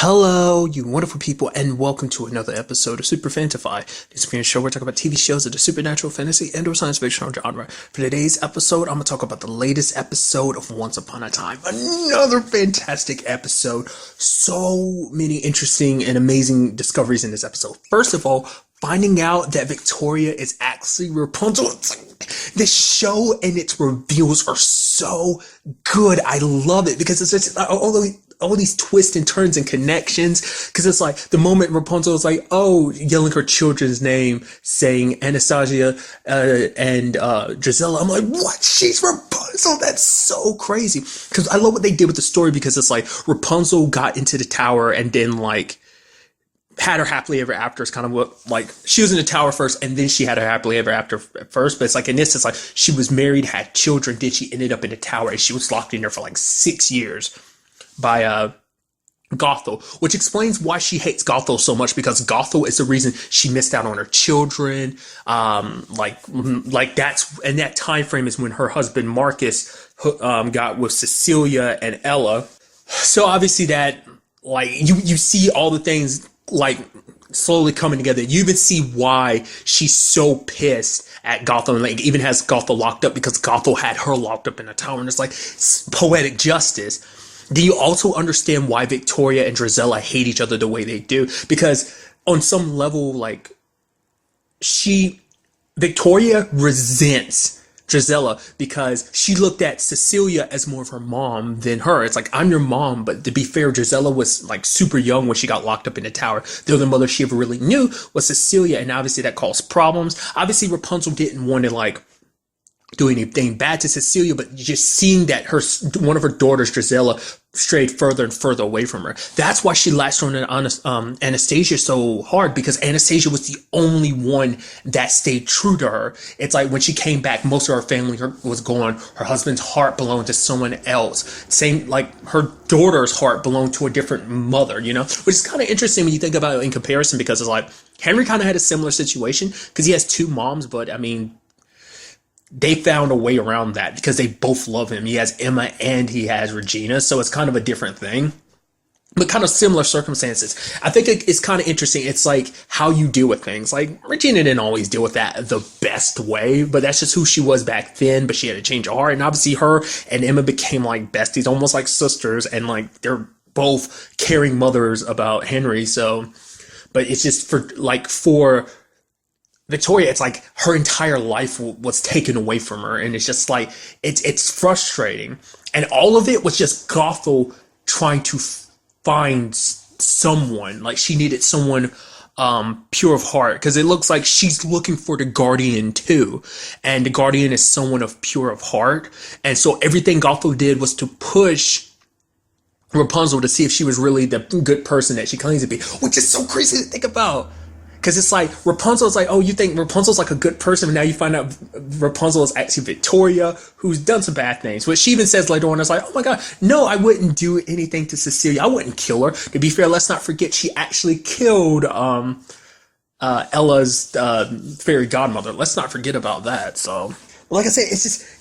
Hello, you wonderful people, and welcome to another episode of Super-Fanta-Fi. This is a show where we talk about TV shows of the supernatural, fantasy, and/or science fiction genre. For today's episode, I'm going to talk about the latest episode of Once Upon a Time. Another fantastic episode. So many interesting and amazing discoveries in this episode. First of all, finding out that Victoria is actually Rapunzel. This show and its reveals are so good. I love it because it's just all these twists and turns and connections. Because it's like the moment Rapunzel is like, oh, yelling her children's name, saying Anastasia and Gisela. I'm like, what? She's Rapunzel? That's so crazy. Because I love what they did with the story because it's like Rapunzel got into the tower and then like had her happily ever after. Is kind of what, like, she was in the tower first and then she had her happily ever after at first, but it's like in this it's like she was married, had children, then she ended up in the tower and she was locked in there for like 6 years by Gothel, which explains why she hates Gothel so much, because Gothel is the reason she missed out on her children. Like that's, and that time frame is when her husband Marcus got with Cecilia and Ella. So obviously that, like, you see all the things like slowly coming together. You even see why she's so pissed at Gothel and like even has Gothel locked up, because Gothel had her locked up in a tower, and it's like poetic justice. Do you also understand why Victoria and Drizella hate each other the way they do? Because on some level, like, Victoria resents Drizella because she looked at Cecilia as more of her mom than her. It's like, I'm your mom, but to be fair, Drizella was like super young when she got locked up in the tower. The only mother she ever really knew was Cecilia, and obviously that caused problems. Obviously Rapunzel didn't want to like do anything bad to Cecilia, but just seeing that one of her daughters, Drizella, strayed further and further away from her. That's why she latched on Anastasia so hard, because Anastasia was the only one that stayed true to her. It's like when she came back, most of her family was gone. Her husband's heart belonged to someone else. Same, like her daughter's heart belonged to a different mother, you know? Which is kind of interesting when you think about it in comparison, because it's like Henry kind of had a similar situation because he has two moms, but I mean, they found a way around that because they both love him. He has Emma and he has Regina, so it's kind of a different thing, but kind of similar circumstances. I think it's kind of interesting. It's like how you deal with things. Like Regina didn't always deal with that the best way, but that's just who she was back then. But she had a change of heart, and obviously her and Emma became like besties, almost like sisters, and like they're both caring mothers about Henry. So, but it's just for Victoria, it's like her entire life was taken away from her, and it's just like it's frustrating, and all of it was just Gothel trying to find someone. Like she needed someone pure of heart, because it looks like she's looking for the Guardian too, and the Guardian is someone of pure of heart, and so everything Gothel did was to push Rapunzel to see if she was really the good person that she claims to be, which is so crazy to think about. Because it's like Rapunzel's like, oh, you think Rapunzel's like a good person, and now you find out Rapunzel is actually Victoria, who's done some bad things. Which she even says later on, it's like, oh my god, no, I wouldn't do anything to Cecilia. I wouldn't kill her. To be fair, let's not forget she actually killed Ella's fairy godmother. Let's not forget about that. So, like I said,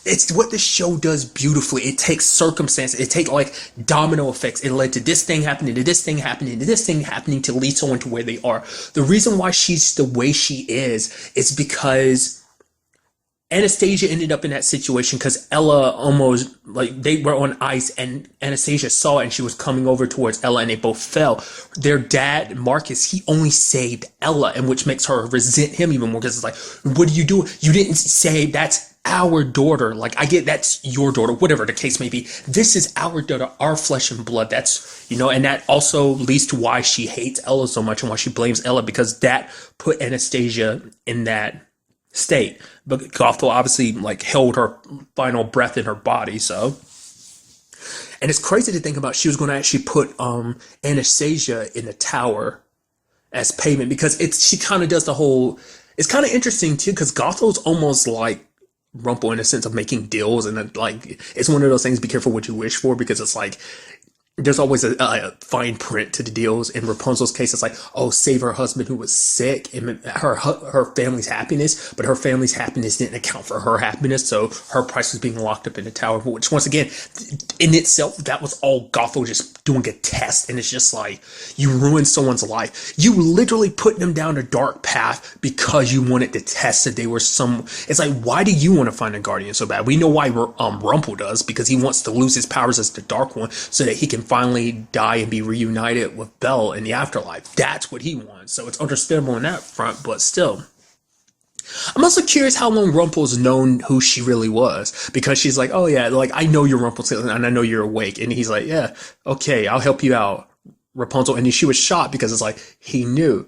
it's what this show does beautifully. It takes circumstances, it takes like domino effects. It led to this thing happening, to this thing happening, to this thing happening, to lead someone to where they are. The reason why she's the way she is because Anastasia ended up in that situation because Ella almost, like, they were on ice and Anastasia saw it and she was coming over towards Ella and they both fell. Their dad, Marcus, he only saved Ella, and which makes her resent him even more, because it's like, what do you do? You didn't say that's our daughter. Like, I get that's your daughter, whatever the case may be. This is our daughter, our flesh and blood. That's, you know, and that also leads to why she hates Ella so much and why she blames Ella, because that put Anastasia in that state. But Gothel obviously like held her final breath in her body. So, and it's crazy to think about, she was going to actually put Anastasia in the tower as payment, because she kind of does the whole, it's kind of interesting too, because Gothel's almost like Rumple in a sense of making deals, and then, like, it's one of those things, be careful what you wish for, because it's like there's always a fine print to the deals. In Rapunzel's case, it's like, oh, save her husband who was sick, and her family's happiness, but her family's happiness didn't account for her happiness, so her price was being locked up in the tower. Which, once again, in itself, that was all Gothel just doing a test, and it's just like, you ruined someone's life. You literally put them down a dark path because you wanted to test that they were some. It's like, why do you want to find a guardian so bad? We know why Rumple does, because he wants to lose his powers as the Dark One so that he can finally die and be reunited with Belle in the afterlife. That's what he wants. So it's understandable on that front, but still. I'm also curious how long Rumple's known who she really was, because she's like, oh yeah, like, I know you're Rumpelstiltskin and I know you're awake. And he's like, yeah, okay, I'll help you out, Rapunzel. And she was shocked because it's like, he knew.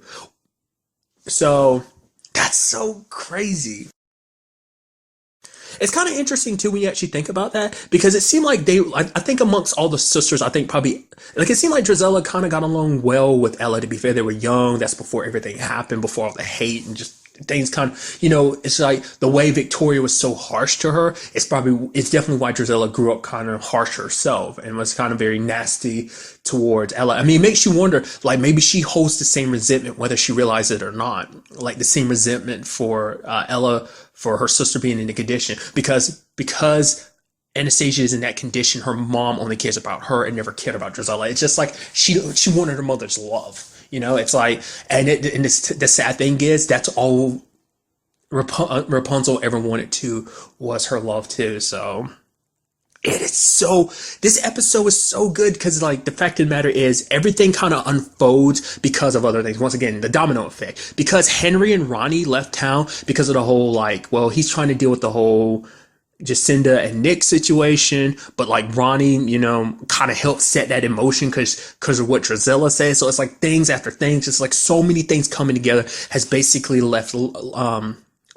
So that's so crazy. It's kind of interesting too when you actually think about that, because it seemed like I think amongst all the sisters, I think probably, like, it seemed like Drizella kind of got along well with Ella. To be fair, they were young. That's before everything happened, before all the hate and just things kind of, it's like the way Victoria was so harsh to her. It's definitely why Drizella grew up kind of harsh herself and was kind of very nasty towards Ella. I mean, it makes you wonder, like, maybe she holds the same resentment whether she realizes it or not, like the same resentment for Ella, for her sister being in the condition, because Anastasia is in that condition. Her mom only cares about her and never cared about Drizella. It's just like she wanted her mother's love. It's like, the sad thing is, that's all Rapunzel ever wanted to was her love too. So this episode is so good, because, like, the fact of the matter is, everything kind of unfolds because of other things. Once again, the domino effect. Because Henry and Ronnie left town because of the whole, like, well, he's trying to deal with the whole Jacinda and Nick situation, but, like, Ronnie, kind of helped set that in motion because of what Drizella said. So it's like things after things, just like so many things coming together has basically left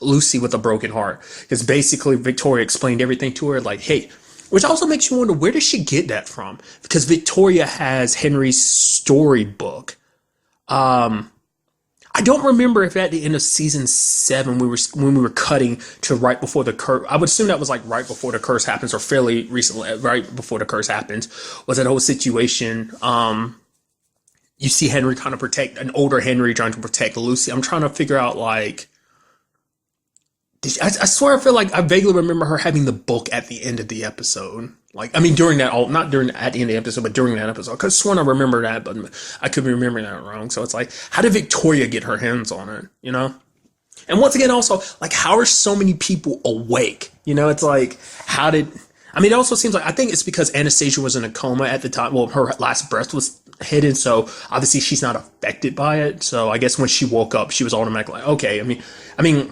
Lucy with a broken heart. Because basically Victoria explained everything to her, like, hey, which also makes you wonder, where does she get that from? Because Victoria has Henry's storybook. I don't remember if at the end of season 7 when we were cutting to right before the curse. I would assume that was like right before the curse happens, or fairly recently, right before the curse happens. Was that whole situation? You see Henry kind of protect an older Henry trying to protect Lucy. I'm trying to figure out, like, I swear I feel like I vaguely remember her having the book at the end of the episode. Like, I mean, not during at the end of the episode, but during that episode. Because I sworn I remember that, but I could be remembering that wrong. So it's like, how did Victoria get her hands on it? And once again, also, like, how are so many people awake? It's like, it also seems like, I think it's because Anastasia was in a coma at the time. Well, her last breath was hidden, so obviously she's not affected by it. So I guess when she woke up, she was automatically like, okay. I mean,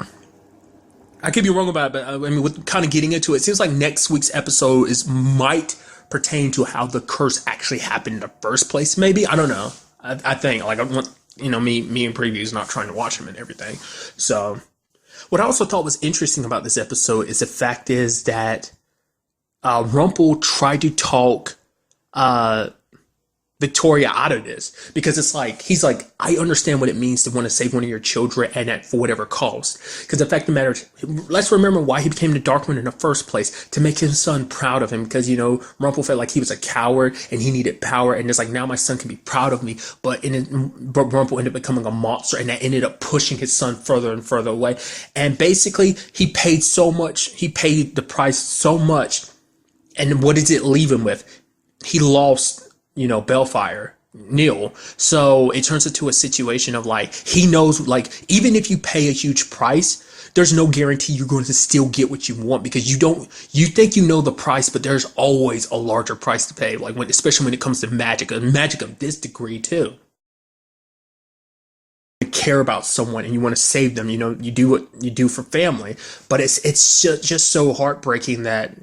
I could be wrong about it, but with kind of getting into it, it seems like next week's episode might pertain to how the curse actually happened in the first place. Maybe, I don't know. I think, like, I want, me in previews, not trying to watch them and everything. So, what I also thought was interesting about this episode is the fact is that Rumple tried to talk Victoria out of this, because it's like, he's like, I understand what it means to want to save one of your children, and for whatever cost. Because the fact of the matter is, let's remember why he became the Dark One in the first place, to make his son proud of him. Because Rumple felt like he was a coward and he needed power, and it's like, now my son can be proud of me. But Rumple ended up becoming a monster, and that ended up pushing his son further and further away. And basically, he paid the price so much, and what did it leave him with? He lost Bellfire, Neil. So it turns into a situation of, like, he knows, like, even if you pay a huge price, there's no guarantee you're going to still get what you want, because you think the price, but there's always a larger price to pay, like, especially when it comes to magic, and magic of this degree too. You care about someone and you want to save them, you do what you do for family, but it's just so heartbreaking that,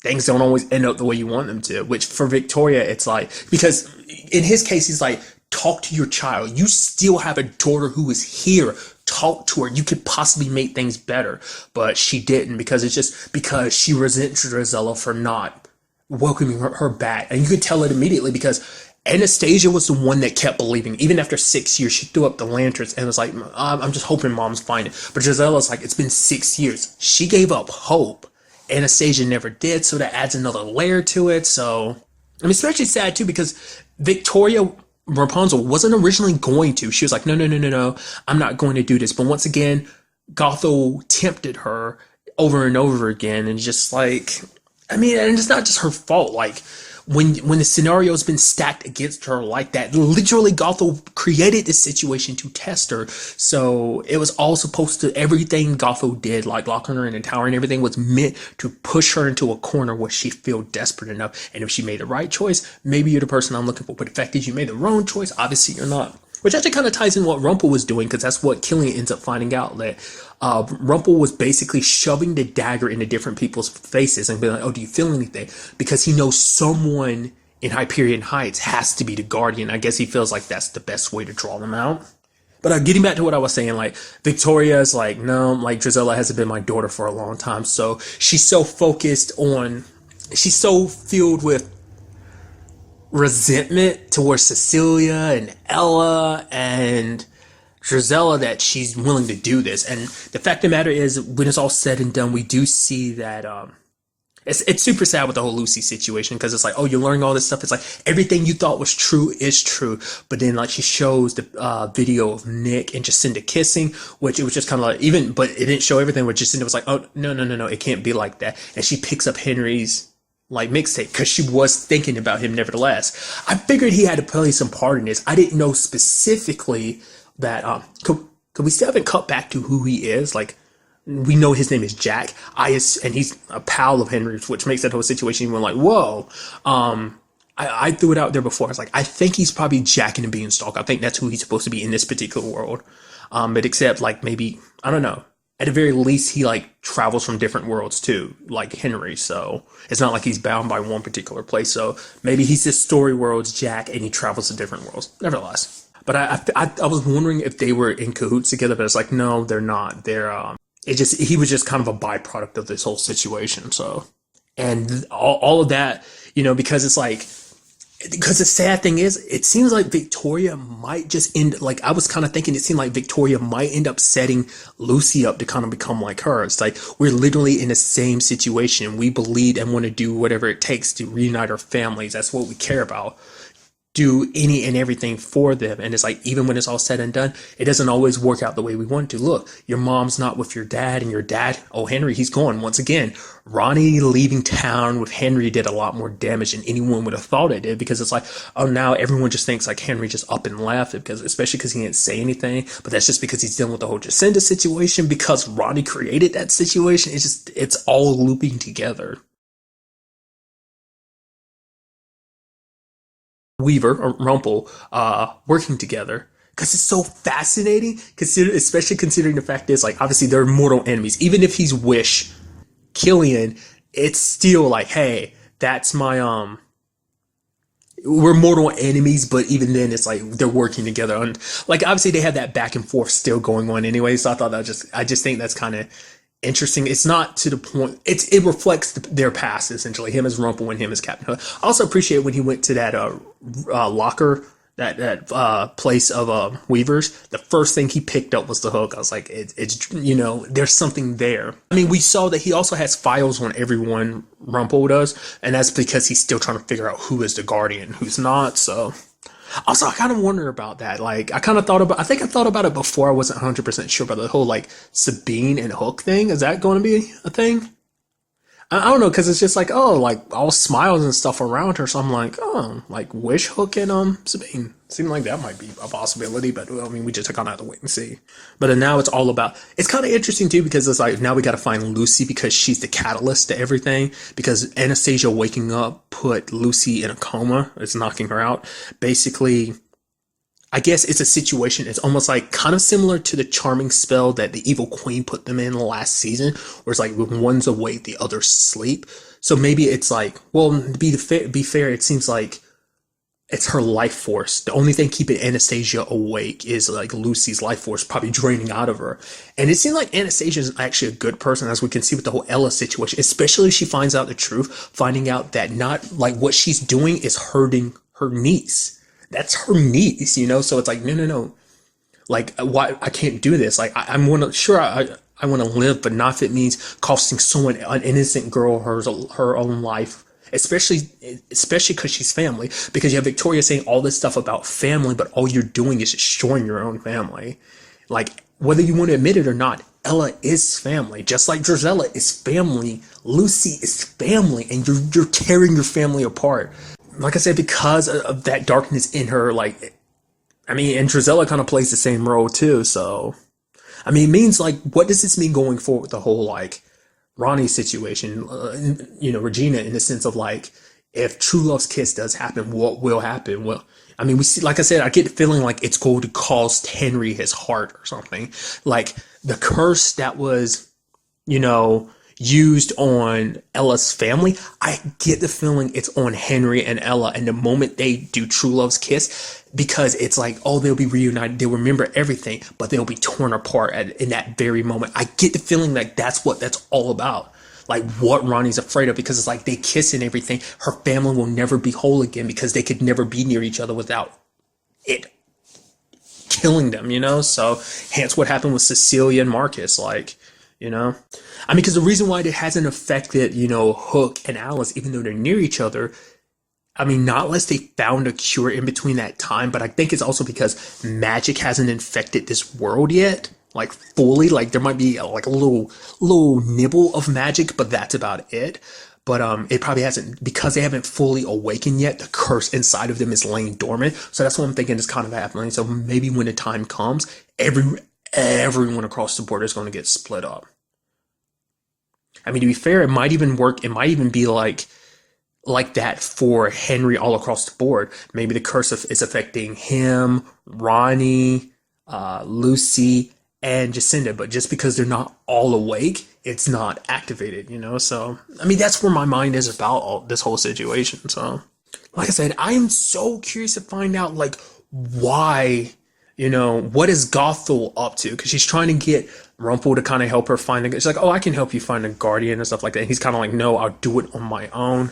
things don't always end up the way you want them to, which for Victoria, it's like, because in his case, he's like, talk to your child. You still have a daughter who is here. Talk to her. You could possibly make things better. But she didn't, because it's just because she resents Drizella for not welcoming her back. And you could tell it immediately, because Anastasia was the one that kept believing. Even after 6 years, she threw up the lanterns and was like, I'm just hoping mom's fine. But Drizella's like, it's been 6 years. She gave up hope. Anastasia never did, so that adds another layer to it. So I'm especially sad too because Victoria Rapunzel wasn't originally going to. She was like, no, no, no, no, no, I'm not going to do this. But once again, Gothel tempted her over and over again, and just like, I mean, and it's not just her fault. Like when the scenario's been stacked against her like that, literally Gothel created this situation to test her. So it was all supposed to, everything Gothel did, like locking her in a tower and everything, was meant to push her into a corner where she feel desperate enough. And if she made the right choice, maybe you're the person I'm looking for. But the fact is, you made the wrong choice. Obviously, you're not. Which actually kind of ties in what Rumpel was doing, because that's what Killian ends up finding out, that Rumpel was basically shoving the dagger into different people's faces and being like, oh, do you feel anything? Because he knows someone in Hyperion Heights has to be the Guardian. I guess he feels like that's the best way to draw them out. But getting back to what I was saying, like, Victoria's like, no, like, Drizella hasn't been my daughter for a long time. So she's so focused on, she's so filled with resentment towards Cecilia and Ella and Drizella that she's willing to do this. And the fact of the matter is, when it's all said and done, we do see that it's super sad with the whole Lucy situation, because it's like, oh, you're learning all this stuff. It's like everything you thought was true is true. But then like she shows the video of Nick and Jacinda kissing, which it was just kind of like, even, but it didn't show everything, where Jacinda was like, oh, no, no, no, no, it can't be like that. And she picks up Henry's like mixtape because she was thinking about him nevertheless. I figured he had to play some part in this. I didn't know specifically that could we still haven't cut back to who he is. Like, we know his name is Jack. And he's a pal of Henry's, which makes that whole situation even like, whoa. I threw it out there before. I was like, I think he's probably Jack in the Beanstalk. I think that's who he's supposed to be in this particular world. But except like maybe, I don't know. At the very least, he like travels from different worlds too, like Henry. So it's not like he's bound by one particular place. So maybe he's this story world's Jack and he travels to different worlds. Nevertheless. But I was wondering if they were in cahoots together, but it's like, no, they're not. He was just kind of a byproduct of this whole situation. So, and all of that, because it's like, because the sad thing is, it seems like Victoria might just end, like, I was kind of thinking it seemed like Victoria might end up setting Lucy up to kind of become like her. It's like, we're literally in the same situation. We believe and want to do whatever it takes to reunite our families. That's what we care about. Do any and everything for them. And it's like, even when it's all said and done, it doesn't always work out the way we want to. Look, your mom's not with your dad, and your dad, oh, Henry, he's gone once again. Ronnie leaving town with Henry did a lot more damage than anyone would have thought it did, because it's like, oh, now everyone just thinks like Henry just up and left, because especially because he didn't say anything. But that's just because he's dealing with the whole Jacinda situation, because Ronnie created that situation. It's all looping together. Weaver or Rumpel working together, because it's so fascinating, especially considering the fact is, like, obviously they're mortal enemies. Even if he's Wish Killian, it's still like, hey, that's my we're mortal enemies. But even then, it's like they're working together, and like obviously they have that back and forth still going on anyway. So I thought I just think that's kind of interesting. It's not to the point. It reflects their past, essentially. Him as Rumpel and him as Captain Hook. I also appreciate when he went to that locker, that place of Weavers. The first thing he picked up was the hook. I was like, it's there's something there. I mean, we saw that he also has files on everyone, Rumpel does, and that's because he's still trying to figure out who is the Guardian, who's not. So. Also, I kind of wonder about that. Like, I think I thought about it before. I wasn't 100% sure about the whole, like, Sabine and Hook thing. Is that going to be a thing? I don't know, because it's just like, oh, like, all smiles and stuff around her. So I'm like, oh, like, Wish, Hook, and Sabine. Seemed like that might be a possibility, but, well, I mean, we just kind of have to wait and see. But then now it's all about, it's kind of interesting, too, because it's like, now we got to find Lucy, because she's the catalyst to everything, because Anastasia waking up put Lucy in a coma. It's knocking her out. Basically, I guess it's a situation. It's almost like kind of similar to the charming spell that the evil queen put them in last season, where it's like when one's awake, the others sleep. So maybe it's like, well, to be fair, it seems like it's her life force. The only thing keeping Anastasia awake is like Lucy's life force probably draining out of her. And it seems like Anastasia is actually a good person, as we can see with the whole Ella situation, especially if she finds out the truth, finding out that not like what she's doing is hurting her niece. That's her niece, so it's like, no. Like, why I can't do this. Like, I'm want to, sure, I want to live, but not if it means costing someone, an innocent girl, her own life. especially because she's family. Because you have Victoria saying all this stuff about family, but all you're doing is destroying your own family. Like, whether you want to admit it or not, Ella is family. Just like Drizella is family, Lucy is family, and you're tearing your family apart. Like I said, because of that darkness in her, like, I mean, and Drizella kind of plays the same role too. So, I mean, it means like, what does this mean going forward with the whole like Ronnie situation? Regina, in the sense of like, if True Love's kiss does happen, what will happen? Well, I mean, we see, like I said, I get the feeling like it's going to cost Henry his heart or something. Like the curse that was, you know, used on Ella's family, I get the feeling it's on Henry and Ella. And the moment they do True Love's kiss, because it's like, oh, they'll be reunited, they'll remember everything, but they'll be torn apart in that very moment. I get the feeling like that's what that's all about. Like what Ronnie's afraid of, because it's like they kiss and everything. Her family will never be whole again because they could never be near each other without it killing them, you know? So hence what happened with Cecilia and Marcus, like, you know? I mean, because the reason why it hasn't affected, Hook and Alice, even though they're near each other, I mean, not unless they found a cure in between that time, but I think it's also because magic hasn't infected this world yet, like fully. Like there might be like a little nibble of magic, but that's about it. But it probably hasn't, because they haven't fully awakened yet. The curse inside of them is laying dormant. So that's what I'm thinking is kind of happening. So maybe when the time comes, everyone across the board is going to get split up. I mean, to be fair, it might even work. It might even be like that for Henry all across the board. Maybe the curse is affecting him, Ronnie, Lucy, and Jacinda, but just because they're not all awake, it's not activated, So, I mean, that's where my mind is about this whole situation. So, like I said, I am so curious to find out, like, why, what is Gothel up to? Because she's trying to get Rumpel to kind of help her find she's like, oh, I can help you find a guardian and stuff like that. And he's kind of like, no, I'll do it on my own.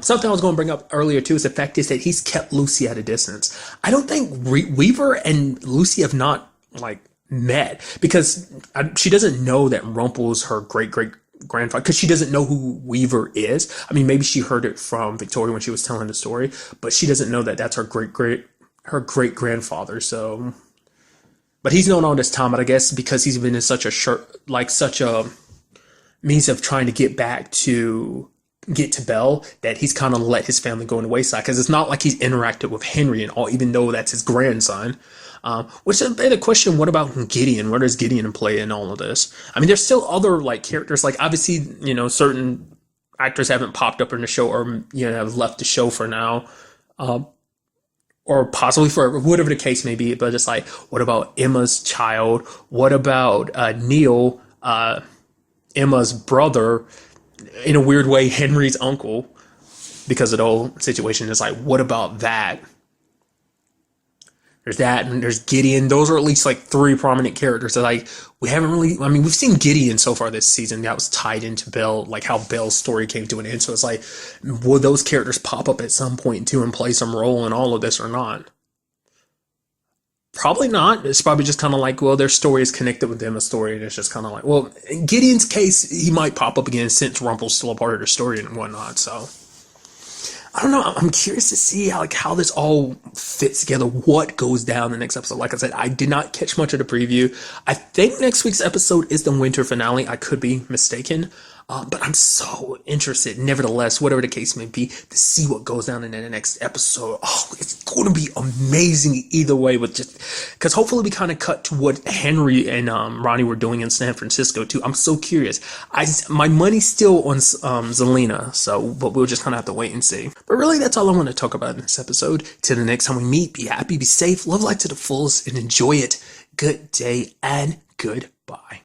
Something I was going to bring up earlier too is the fact is that he's kept Lucy at a distance. I don't think Weaver and Lucy have not like met, because she doesn't know that Rumpel's her great grandfather, because she doesn't know who Weaver is. I mean, maybe she heard it from Victoria when she was telling the story, but she doesn't know that that's her great grandfather. So, but he's known all this time. But I guess because he's been in such a means of trying to get to Belle, that he's kind of let his family go on the wayside, because it's not like he's interacted with Henry and all, even though that's his grandson. Which is the question, what about Gideon? Where does Gideon play in all of this? I mean, there's still other like characters, like obviously, certain actors haven't popped up in the show, or, have left the show for now. Or possibly for whatever the case may be, but it's like, what about Emma's child? What about Neil, Emma's brother, in a weird way, Henry's uncle, because of the whole situation. It's like, what about that? There's that, and there's Gideon. Those are at least like three prominent characters that like we haven't really. I mean, we've seen Gideon so far this season. That was tied into Belle, like how Belle's story came to an end. So it's like, will those characters pop up at some point too and play some role in all of this or not? Probably not. It's probably just kind of like, well, their story is connected with Emma's story, and it's just kind of like, well, in Gideon's case, he might pop up again since Rumpel's still a part of the story and whatnot. So I don't know. I'm curious to see how this all fits together, what goes down the next episode. Like I said, I did not catch much of the preview. I think next week's episode is the winter finale. I could be mistaken. But I'm so interested, nevertheless, whatever the case may be, to see what goes down in the next episode. Oh, it's going to be amazing either way, with just because hopefully we kind of cut to what Henry and Ronnie were doing in San Francisco too. I'm so curious. My money's still on Zelena, but we'll just kind of have to wait and see. But really, that's all I want to talk about in this episode. Till the next time we meet, be happy, be safe, live life to the fullest, and enjoy it. Good day and goodbye.